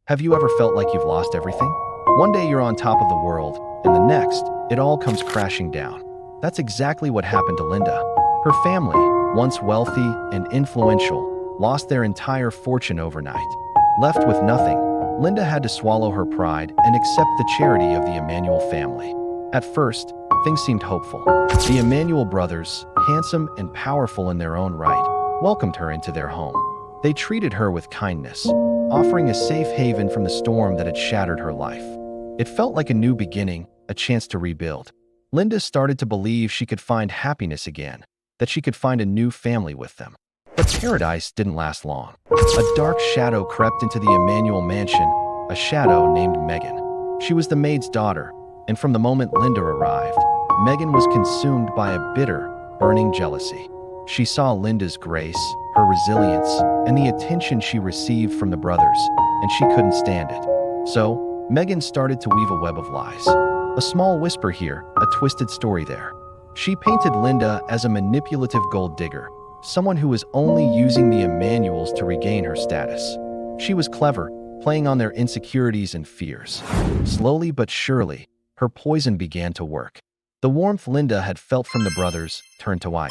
Have you ever felt like you've lost everything? One day you're on top of the world, and the next, it all comes crashing down. That's exactly what happened to Linda. Her family, once wealthy and influential, lost their entire fortune overnight. Left with nothing, Linda had to swallow her pride and accept the charity of the Emanuel family. At first, things seemed hopeful. The Emanuel brothers, handsome and powerful in their own right, welcomed her into their home. They treated her with kindness, offering a safe haven from the storm that had shattered her life. It felt like a new beginning, a chance to rebuild. Linda started to believe she could find happiness again, that she could find a new family with them. But paradise didn't last long. A dark shadow crept into the Emanuel mansion, a shadow named Megan. She was the maid's daughter, and from the moment Linda arrived, Megan was consumed by a bitter, burning jealousy. She saw Linda's grace, her resilience, and the attention she received from the brothers, and she couldn't stand it. So, Megan started to weave a web of lies. A small whisper here, a twisted story there. She painted Linda as a manipulative gold digger, someone who was only using the Emanuels to regain her status. She was clever, playing on their insecurities and fears. Slowly but surely, her poison began to work. The warmth Linda had felt from the brothers turned to ice.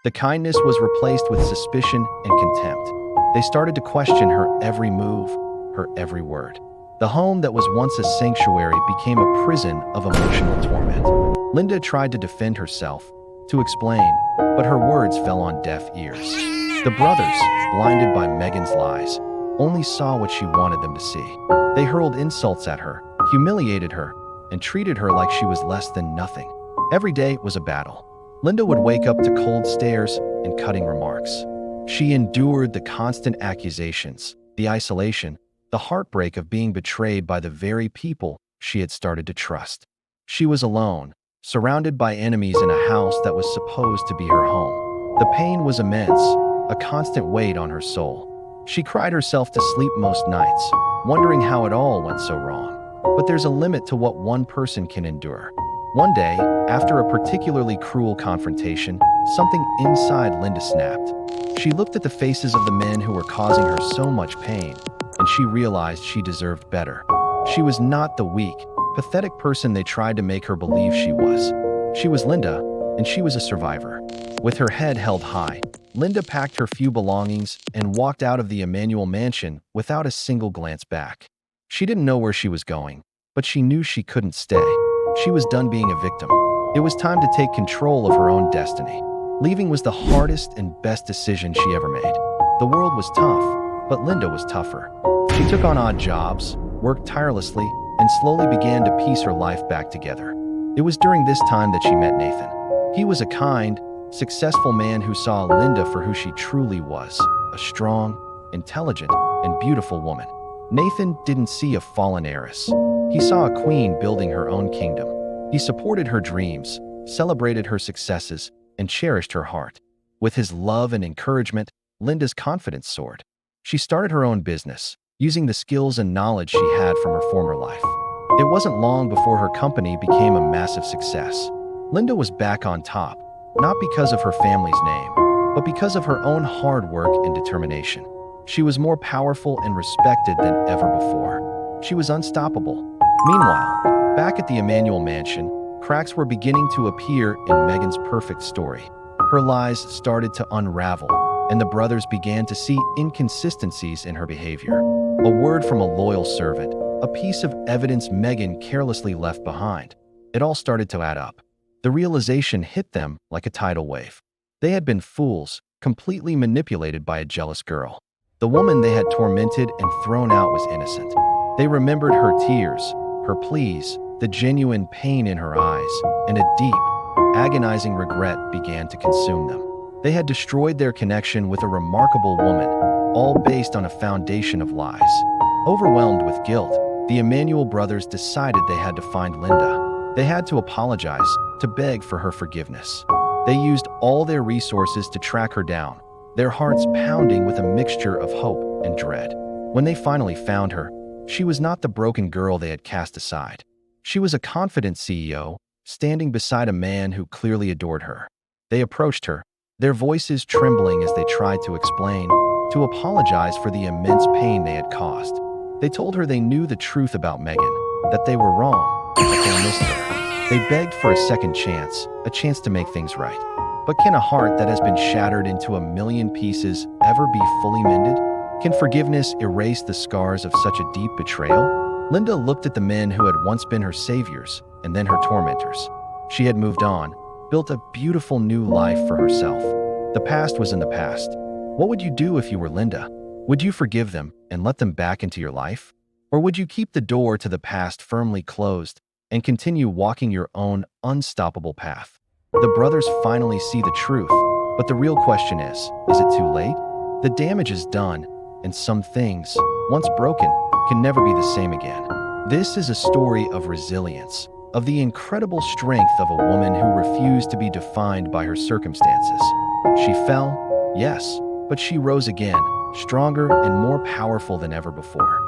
The kindness was replaced with suspicion and contempt. They started to question her every move, her every word. The home that was once a sanctuary became a prison of emotional torment. Linda tried to defend herself, to explain, but her words fell on deaf ears. The brothers, blinded by Megan's lies, only saw what she wanted them to see. They hurled insults at her, humiliated her, and treated her like she was less than nothing. Every day was a battle. Linda would wake up to cold stares and cutting remarks. She endured the constant accusations, the isolation, the heartbreak of being betrayed by the very people she had started to trust. She was alone, surrounded by enemies in a house that was supposed to be her home. The pain was immense, a constant weight on her soul. She cried herself to sleep most nights, wondering how it all went so wrong. But there's a limit to what one person can endure. One day, after a particularly cruel confrontation, something inside Linda snapped. She looked at the faces of the men who were causing her so much pain, and she realized she deserved better. She was not the weak, pathetic person they tried to make her believe she was. She was Linda, and she was a survivor. With her head held high, Linda packed her few belongings and walked out of the Emanuel mansion without a single glance back. She didn't know where she was going, but she knew she couldn't stay. She was done being a victim. It was time to take control of her own destiny. Leaving was the hardest and best decision she ever made. The world was tough, but Linda was tougher. She took on odd jobs, worked tirelessly, and slowly began to piece her life back together. It was during this time that she met Nathan. He was a kind, successful man who saw Linda for who she truly was, a strong, intelligent, and beautiful woman. Nathan didn't see a fallen heiress. He saw a queen building her own kingdom. He supported her dreams, celebrated her successes, and cherished her heart. With his love and encouragement, Linda's confidence soared. She started her own business, using the skills and knowledge she had from her former life. It wasn't long before her company became a massive success. Linda was back on top, not because of her family's name, but because of her own hard work and determination. She was more powerful and respected than ever before. She was unstoppable. Meanwhile, back at the Emanuel mansion, cracks were beginning to appear in Megan's perfect story. Her lies started to unravel, and the brothers began to see inconsistencies in her behavior. A word from a loyal servant, a piece of evidence Megan carelessly left behind. It all started to add up. The realization hit them like a tidal wave. They had been fools, completely manipulated by a jealous girl. The woman they had tormented and thrown out was innocent. They remembered her tears, her pleas, the genuine pain in her eyes, and a deep, agonizing regret began to consume them. They had destroyed their connection with a remarkable woman, all based on a foundation of lies. Overwhelmed with guilt, the Emanuel brothers decided they had to find Linda. They had to apologize, to beg for her forgiveness. They used all their resources to track her down, their hearts pounding with a mixture of hope and dread. When they finally found her, she was not the broken girl they had cast aside. She was a confident CEO, standing beside a man who clearly adored her. They approached her, their voices trembling as they tried to explain, to apologize for the immense pain they had caused. They told her they knew the truth about Megan, that they were wrong, but they missed her. They begged for a second chance, a chance to make things right. But can a heart that has been shattered into a million pieces ever be fully mended? Can forgiveness erase the scars of such a deep betrayal? Linda looked at the men who had once been her saviors and then her tormentors. She had moved on, built a beautiful new life for herself. The past was in the past. What would you do if you were Linda? Would you forgive them and let them back into your life? Or would you keep the door to the past firmly closed and continue walking your own unstoppable path? The brothers finally see the truth, but the real question is it too late? The damage is done, and some things, once broken, can never be the same again. This is a story of resilience, of the incredible strength of a woman who refused to be defined by her circumstances. She fell, yes, but she rose again, stronger and more powerful than ever before.